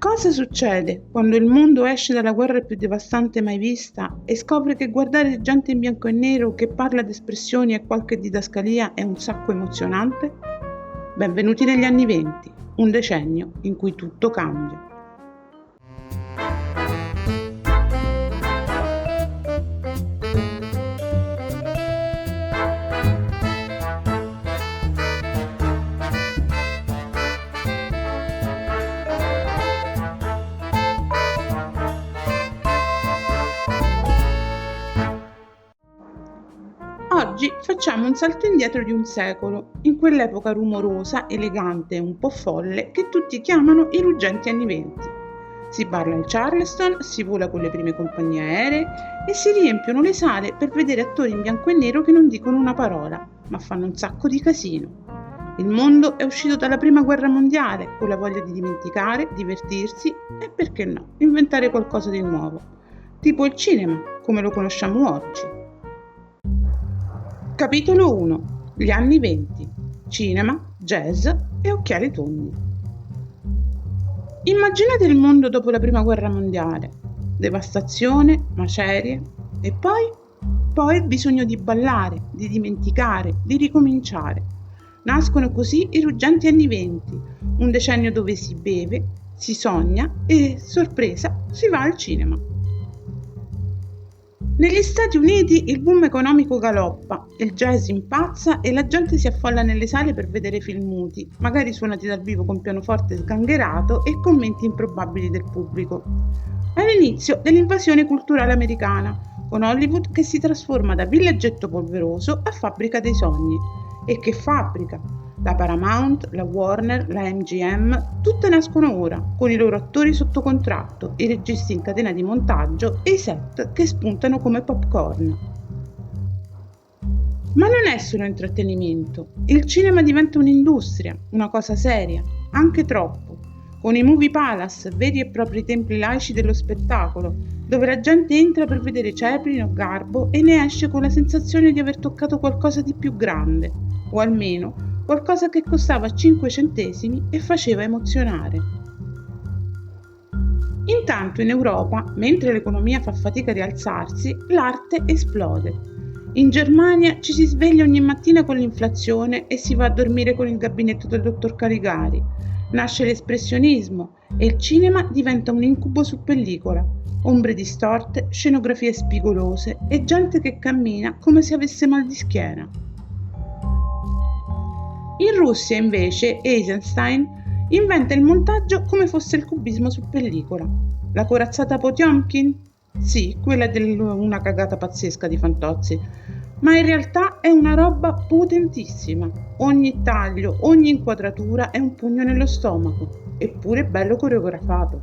Cosa succede quando il mondo esce dalla guerra più devastante mai vista e scopre che guardare gente in bianco e nero che parla di espressioni e qualche didascalia è un sacco emozionante? Benvenuti negli anni '20, un decennio in cui tutto cambia. Oggi facciamo un salto indietro di un secolo, in quell'epoca rumorosa, elegante e un po' folle che tutti chiamano i ruggenti anni '20. Si parla al Charleston, si vola con le prime compagnie aeree e si riempiono le sale per vedere attori in bianco e nero che non dicono una parola, ma fanno un sacco di casino. Il mondo è uscito dalla prima guerra mondiale con la voglia di dimenticare, divertirsi e, perché no, inventare qualcosa di nuovo, tipo il cinema, come lo conosciamo oggi. Capitolo 1. Gli anni '20. Cinema, jazz e occhiali tondi. Immaginate il mondo dopo la prima guerra mondiale. Devastazione, macerie e poi il bisogno di ballare, di dimenticare, di ricominciare. Nascono così i ruggenti anni '20, un decennio dove si beve, si sogna e, sorpresa, si va al cinema. Negli Stati Uniti il boom economico galoppa, il jazz impazza e la gente si affolla nelle sale per vedere film muti, magari suonati dal vivo con pianoforte sgangherato e commenti improbabili del pubblico. È l'inizio dell'invasione culturale americana, con Hollywood che si trasforma da villeggetto polveroso a fabbrica dei sogni. E che fabbrica! La Paramount, la Warner, la MGM, tutte nascono ora, con i loro attori sotto contratto, i registi in catena di montaggio e i set che spuntano come popcorn. Ma non è solo intrattenimento, il cinema diventa un'industria, una cosa seria, anche troppo, con i movie palace, veri e propri templi laici dello spettacolo, dove la gente entra per vedere Chaplin o Garbo e ne esce con la sensazione di aver toccato qualcosa di più grande, o almeno qualcosa che costava 5 centesimi e faceva emozionare. Intanto in Europa, mentre l'economia fa fatica a rialzarsi, l'arte esplode. In Germania ci si sveglia ogni mattina con l'inflazione e si va a dormire con il gabinetto del dottor Caligari. Nasce l'espressionismo e il cinema diventa un incubo su pellicola. Ombre distorte, scenografie spigolose e gente che cammina come se avesse mal di schiena. In Russia, invece, Eisenstein inventa il montaggio come fosse il cubismo su pellicola. La corazzata Potemkin? Sì, quella è una cagata pazzesca di Fantozzi, ma in realtà è una roba potentissima. Ogni taglio, ogni inquadratura è un pugno nello stomaco, eppure bello coreografato.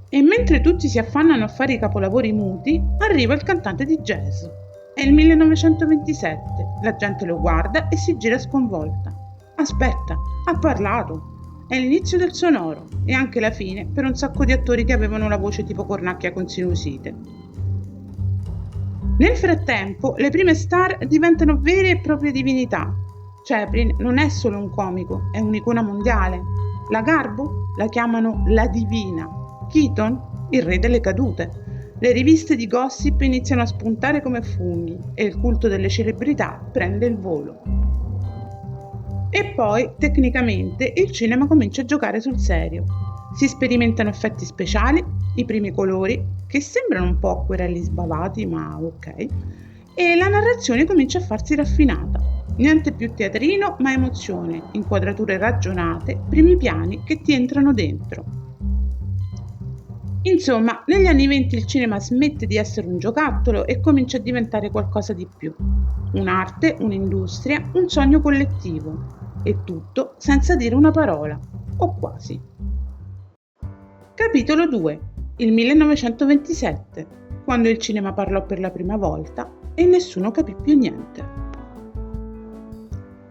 E mentre tutti si affannano a fare i capolavori muti, arriva il cantante di jazz. È il 1927, la gente lo guarda e si gira sconvolta. Aspetta, ha parlato! È l'inizio del sonoro e anche la fine per un sacco di attori che avevano la voce tipo cornacchia con sinusite. Nel frattempo, le prime star diventano vere e proprie divinità. Chaplin non è solo un comico, è un'icona mondiale. La Garbo la chiamano la divina. Keaton, il re delle cadute. Le riviste di gossip iniziano a spuntare come funghi e il culto delle celebrità prende il volo. E poi, tecnicamente, il cinema comincia a giocare sul serio. Si sperimentano effetti speciali, i primi colori, che sembrano un po' acquerelli sbavati, ma ok, e la narrazione comincia a farsi raffinata. Niente più teatrino, ma emozione, inquadrature ragionate, primi piani che ti entrano dentro. Insomma, negli anni '20 il cinema smette di essere un giocattolo e comincia a diventare qualcosa di più. Un'arte, un'industria, un sogno collettivo. E tutto senza dire una parola, o quasi. Capitolo 2. Il 1927, quando il cinema parlò per la prima volta e nessuno capì più niente.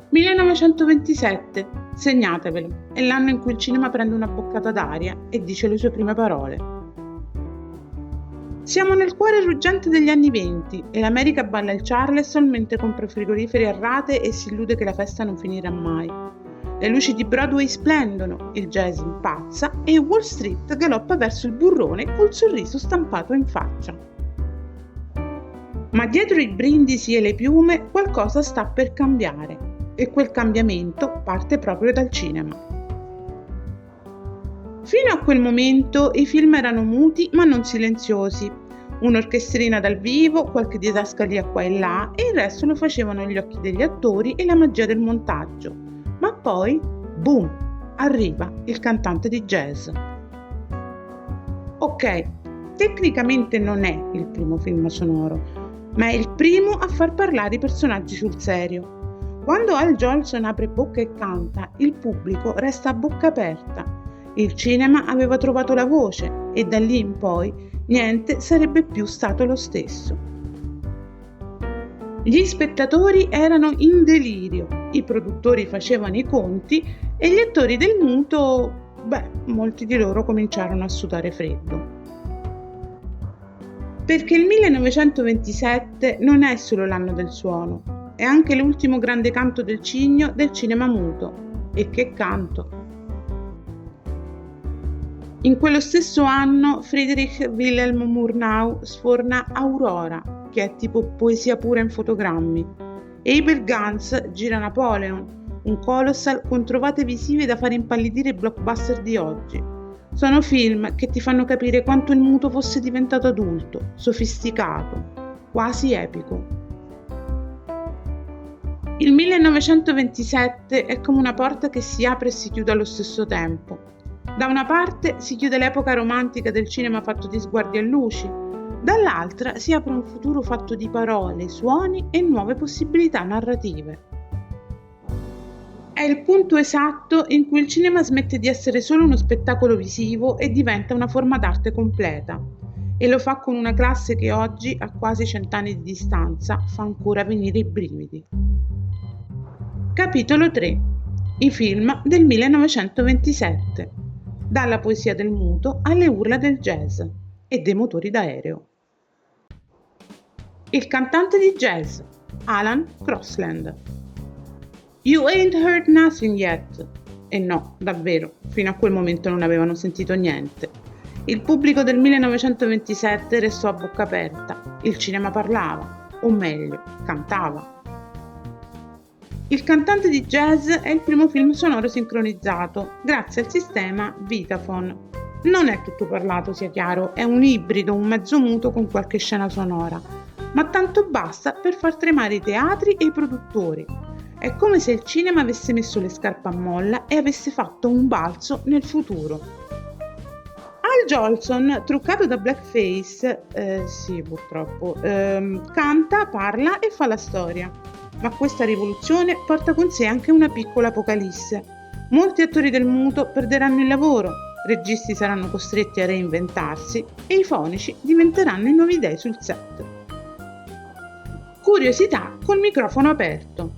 1927, segnatevelo, è l'anno in cui il cinema prende una boccata d'aria e dice le sue prime parole. Siamo nel cuore ruggente degli anni '20 e l'America balla il Charleston mentre compra frigoriferi a rate e si illude che la festa non finirà mai. Le luci di Broadway splendono, il jazz impazza e Wall Street galoppa verso il burrone col sorriso stampato in faccia. Ma dietro i brindisi e le piume qualcosa sta per cambiare e quel cambiamento parte proprio dal cinema. Fino a quel momento i film erano muti ma non silenziosi. Un'orchestrina dal vivo, qualche didascalia qua e là e il resto lo facevano gli occhi degli attori e la magia del montaggio. Ma poi, boom, arriva il cantante di jazz. Ok, tecnicamente non è il primo film sonoro, ma è il primo a far parlare i personaggi sul serio. Quando Al Jolson apre bocca e canta, il pubblico resta a bocca aperta. Il cinema aveva trovato la voce e da lì in poi niente sarebbe più stato lo stesso. Gli spettatori erano in delirio, i produttori facevano i conti e gli attori del muto, molti di loro cominciarono a sudare freddo. Perché il 1927 non è solo l'anno del suono, è anche l'ultimo grande canto del cigno del cinema muto. E che canto! In quello stesso anno Friedrich Wilhelm Murnau sforna Aurora, che è tipo poesia pura in fotogrammi. Abel Gance gira Napoleon, un colossal con trovate visive da far impallidire i blockbuster di oggi. Sono film che ti fanno capire quanto il muto fosse diventato adulto, sofisticato, quasi epico. Il 1927 è come una porta che si apre e si chiude allo stesso tempo. Da una parte si chiude l'epoca romantica del cinema fatto di sguardi e luci, dall'altra si apre un futuro fatto di parole, suoni e nuove possibilità narrative. È il punto esatto in cui il cinema smette di essere solo uno spettacolo visivo e diventa una forma d'arte completa. E lo fa con una classe che oggi, a quasi 100 anni di distanza, fa ancora venire i brividi. Capitolo 3. I film del 1927. Dalla poesia del muto alle urla del jazz e dei motori d'aereo. Il cantante di jazz, Alan Crosland. You ain't heard nothing yet. E no, davvero, fino a quel momento non avevano sentito niente. Il pubblico del 1927 restò a bocca aperta. Il cinema parlava, o meglio, cantava. Il cantante di jazz è il primo film sonoro sincronizzato, grazie al sistema Vitaphone. Non è tutto parlato, sia chiaro, è un ibrido, un mezzo muto con qualche scena sonora, ma tanto basta per far tremare i teatri e i produttori. È come se il cinema avesse messo le scarpe a molla e avesse fatto un balzo nel futuro. Al Jolson, truccato da blackface, sì purtroppo, canta, parla e fa la storia. Ma questa rivoluzione porta con sé anche una piccola apocalisse. Molti attori del muto perderanno il lavoro, registi saranno costretti a reinventarsi e i fonici diventeranno i nuovi dei sul set. Curiosità col microfono aperto.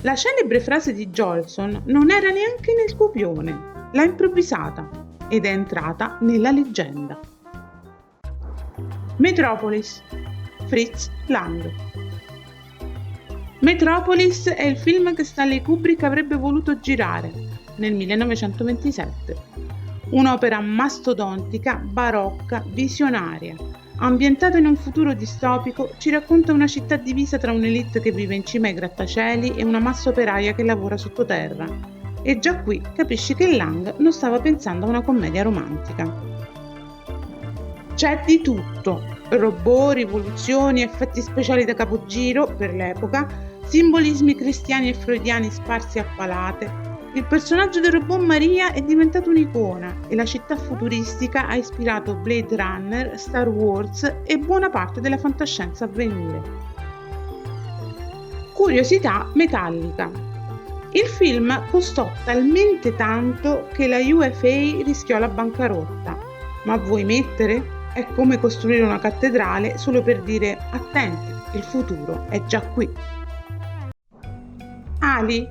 La celebre frase di Jolson non era neanche nel copione, l'ha improvvisata ed è entrata nella leggenda. Metropolis, Fritz Lang. Metropolis è il film che Stanley Kubrick avrebbe voluto girare nel 1927. Un'opera mastodontica, barocca, visionaria. Ambientato in un futuro distopico, ci racconta una città divisa tra un'elite che vive in cima ai grattacieli e una massa operaia che lavora sottoterra. E già qui capisci che Lang non stava pensando a una commedia romantica. C'è di tutto: robot, rivoluzioni, effetti speciali da capogiro per l'epoca, simbolismi cristiani e freudiani sparsi a palate. Il personaggio del robot Maria è diventato un'icona e la città futuristica ha ispirato Blade Runner, Star Wars e buona parte della fantascienza a venire. Curiosità metallica. Il film costò talmente tanto che la UFA rischiò la bancarotta. Ma vuoi mettere? È come costruire una cattedrale solo per dire attenti, il futuro è già qui. Ali,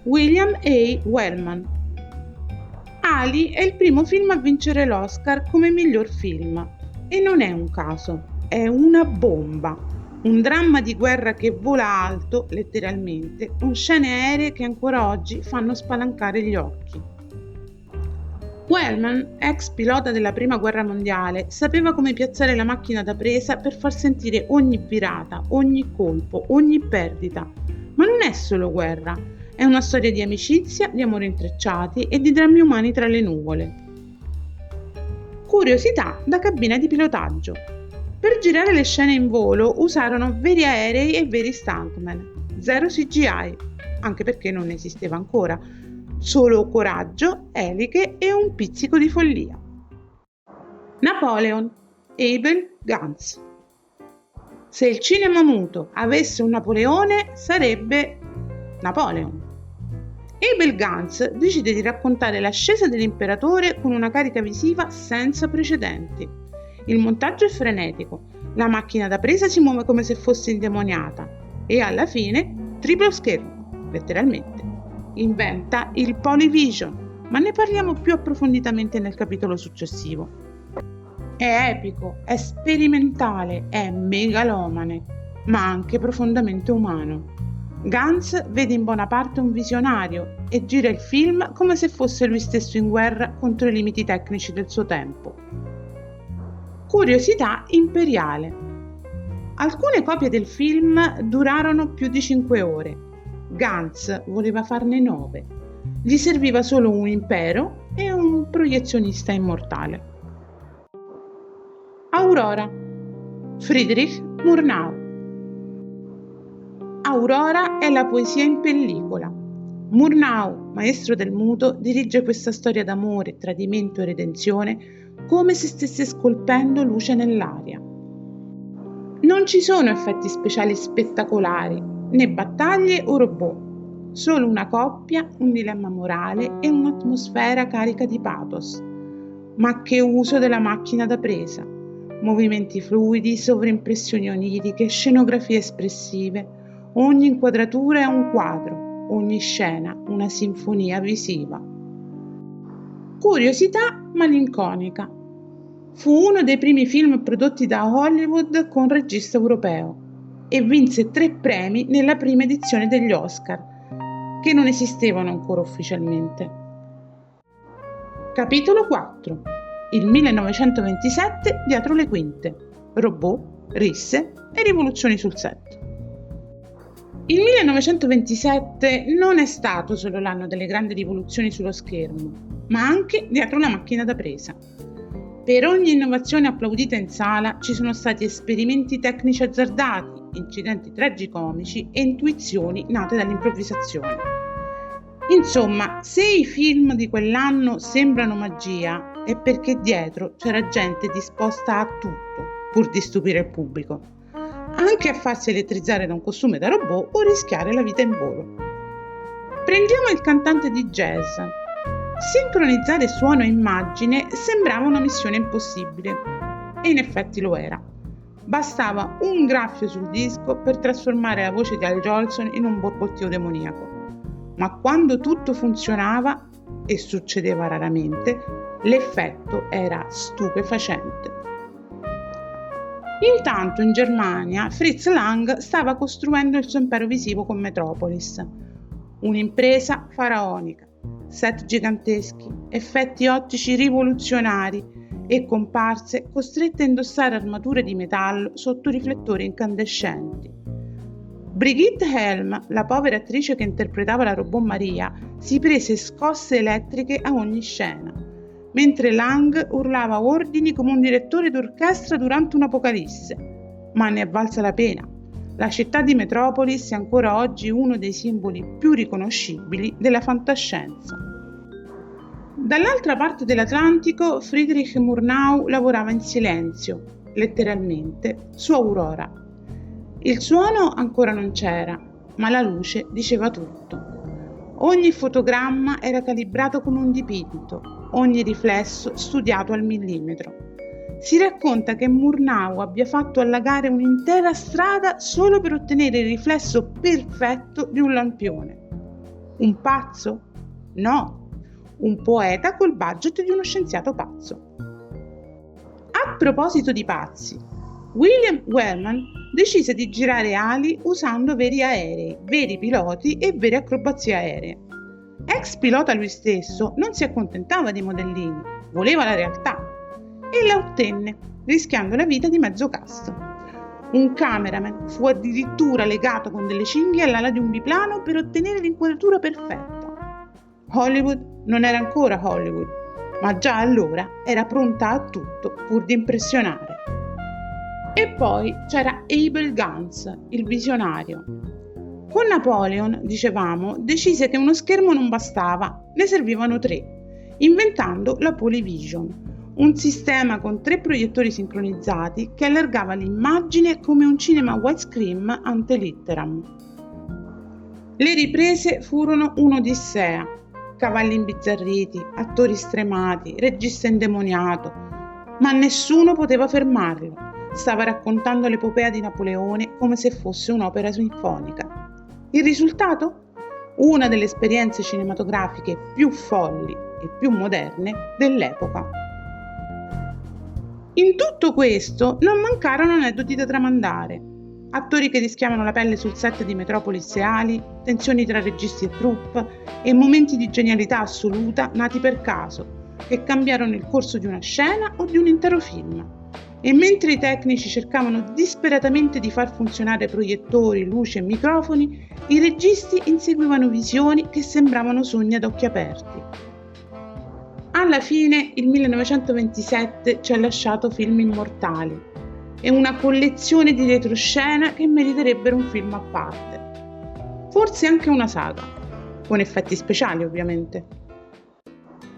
William A. Wellman. Ali è il primo film a vincere l'Oscar come miglior film. E non è un caso, è una bomba. Un dramma di guerra che vola alto, letteralmente, con scene aeree che ancora oggi fanno spalancare gli occhi. Wellman, ex pilota della Prima Guerra Mondiale, sapeva come piazzare la macchina da presa per far sentire ogni virata, ogni colpo, ogni perdita. Ma non è solo guerra, è una storia di amicizia, di amori intrecciati e di drammi umani tra le nuvole. Curiosità da cabina di pilotaggio. Per girare le scene in volo usarono veri aerei e veri stuntman, zero CGI, anche perché non esisteva ancora, solo coraggio, eliche e un pizzico di follia. Napoleon, Abel Gance. Se il cinema muto avesse un Napoleone, sarebbe Napoleon. Abel Gance decide di raccontare l'ascesa dell'imperatore con una carica visiva senza precedenti. Il montaggio è frenetico, la macchina da presa si muove come se fosse indemoniata e alla fine triplo schermo, letteralmente. Inventa il Polyvision, ma ne parliamo più approfonditamente nel capitolo successivo. È epico, è sperimentale, è megalomane, ma anche profondamente umano. Gance vede in buona parte un visionario e gira il film come se fosse lui stesso in guerra contro i limiti tecnici del suo tempo. Curiosità imperiale. Alcune copie del film durarono più di 5 ore. Gance voleva farne 9. Gli serviva solo un impero e un proiezionista immortale. Aurora. Friedrich Murnau. Aurora è la poesia in pellicola. Murnau, maestro del muto, dirige questa storia d'amore, tradimento e redenzione come se stesse scolpendo luce nell'aria. Non ci sono effetti speciali spettacolari, né battaglie o robot, solo una coppia, un dilemma morale e un'atmosfera carica di pathos. Ma che uso della macchina da presa! Movimenti fluidi, sovrimpressioni oniriche, scenografie espressive, ogni inquadratura è un quadro, ogni scena una sinfonia visiva. Curiosità malinconica. Fu uno dei primi film prodotti da Hollywood con regista europeo e vinse 3 premi nella prima edizione degli Oscar, che non esistevano ancora ufficialmente. Capitolo 4. Il 1927 dietro le quinte. Robot, risse e rivoluzioni sul set. Il 1927 non è stato solo l'anno delle grandi rivoluzioni sullo schermo, ma anche dietro la macchina da presa. Per ogni innovazione applaudita in sala ci sono stati esperimenti tecnici azzardati, incidenti tragicomici e intuizioni nate dall'improvvisazione. Insomma, se i film di quell'anno sembrano magia, è perché dietro c'era gente disposta a tutto, pur di stupire il pubblico, anche a farsi elettrizzare da un costume da robot o rischiare la vita in volo. Prendiamo il cantante di jazz. Sincronizzare suono e immagine sembrava una missione impossibile, e in effetti lo era. Bastava un graffio sul disco per trasformare la voce di Al Jolson in un borbottio demoniaco. Ma quando tutto funzionava, e succedeva raramente, l'effetto era stupefacente. Intanto in Germania Fritz Lang stava costruendo il suo impero visivo con Metropolis, un'impresa faraonica. Set giganteschi, effetti ottici rivoluzionari e comparse costrette a indossare armature di metallo sotto riflettori incandescenti. Brigitte Helm, la povera attrice che interpretava la robot Maria, si prese scosse elettriche a ogni scena, mentre Lang urlava ordini come un direttore d'orchestra durante un'apocalisse. Ma ne è valsa la pena. La città di Metropolis è ancora oggi uno dei simboli più riconoscibili della fantascienza. Dall'altra parte dell'Atlantico, Friedrich Murnau lavorava in silenzio, letteralmente, su Aurora. Il suono ancora non c'era, ma la luce diceva tutto. Ogni fotogramma era calibrato come un dipinto, ogni riflesso studiato al millimetro. Si racconta che Murnau abbia fatto allagare un'intera strada solo per ottenere il riflesso perfetto di un lampione. Un pazzo? No, un poeta col budget di uno scienziato pazzo. A proposito di pazzi, William Wellman decise di girare ali usando veri aerei, veri piloti e vere acrobazie aeree. Ex pilota lui stesso, non si accontentava di modellini, voleva la realtà e la ottenne, rischiando la vita di mezzo cast. Un cameraman fu addirittura legato con delle cinghie all'ala di un biplano per ottenere l'inquadratura perfetta. Hollywood non era ancora Hollywood, ma già allora era pronta a tutto pur di impressionare. E poi c'era Abel Gance, il visionario. Con Napoleon, dicevamo, decise che uno schermo non bastava, ne servivano 3, inventando la Polyvision, un sistema con 3 proiettori sincronizzati che allargava l'immagine come un cinema widescreen ante litteram. Le riprese furono un'odissea, cavalli imbizzarriti, attori stremati, regista indemoniato, ma nessuno poteva fermarlo. Stava raccontando l'epopea di Napoleone come se fosse un'opera sinfonica. Il risultato? Una delle esperienze cinematografiche più folli e più moderne dell'epoca. In tutto questo non mancarono aneddoti da tramandare. Attori che rischiavano la pelle sul set di Metropolis e Ali, tensioni tra registi e troupe e momenti di genialità assoluta nati per caso, che cambiarono il corso di una scena o di un intero film. E mentre i tecnici cercavano disperatamente di far funzionare proiettori, luci e microfoni, i registi inseguivano visioni che sembravano sogni ad occhi aperti. Alla fine il 1927 ci ha lasciato film immortali e una collezione di retroscena che meriterebbero un film a parte. Forse anche una saga, con effetti speciali ovviamente.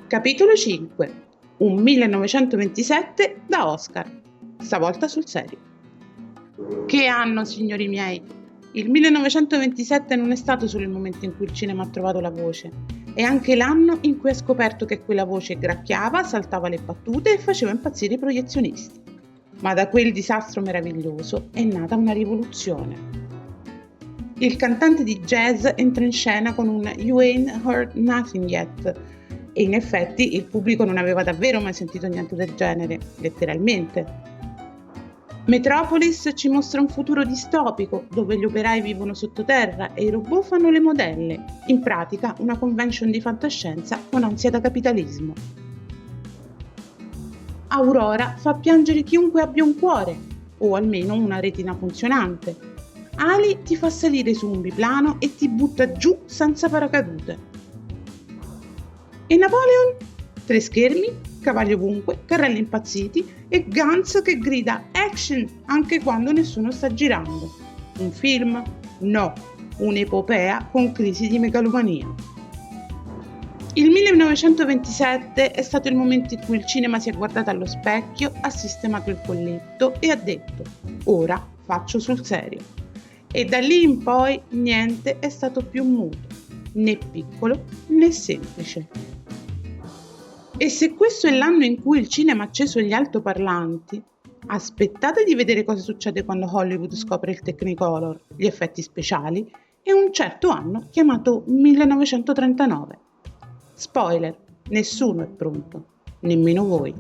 Capitolo 5. Un 1927 da Oscar. Stavolta sul serio. Che anno, signori miei! Il 1927 non è stato solo il momento in cui il cinema ha trovato la voce, è anche l'anno in cui ha scoperto che quella voce gracchiava, saltava le battute e faceva impazzire i proiezionisti. Ma da quel disastro meraviglioso è nata una rivoluzione. Il cantante di jazz entra in scena con un You Ain't Heard Nothing Yet, e in effetti il pubblico non aveva davvero mai sentito niente del genere, letteralmente. Metropolis ci mostra un futuro distopico dove gli operai vivono sottoterra e i robot fanno le modelle, in pratica una convention di fantascienza con ansia da capitalismo. Aurora fa piangere chiunque abbia un cuore, o almeno una retina funzionante. Ali ti fa salire su un biplano e ti butta giù senza paracadute. E Napoleon? 3 schermi, cavalli ovunque, carrelli impazziti e Gantz che grida action anche quando nessuno sta girando. Un film? No, un'epopea con crisi di megalomania. Il 1927 è stato il momento in cui il cinema si è guardato allo specchio, ha sistemato il colletto e ha detto ora faccio sul serio. E da lì in poi niente è stato più muto, né piccolo né semplice. E se questo è l'anno in cui il cinema ha acceso gli altoparlanti, aspettate di vedere cosa succede quando Hollywood scopre il Technicolor, gli effetti speciali e un certo anno chiamato 1939. Spoiler, nessuno è pronto, nemmeno voi.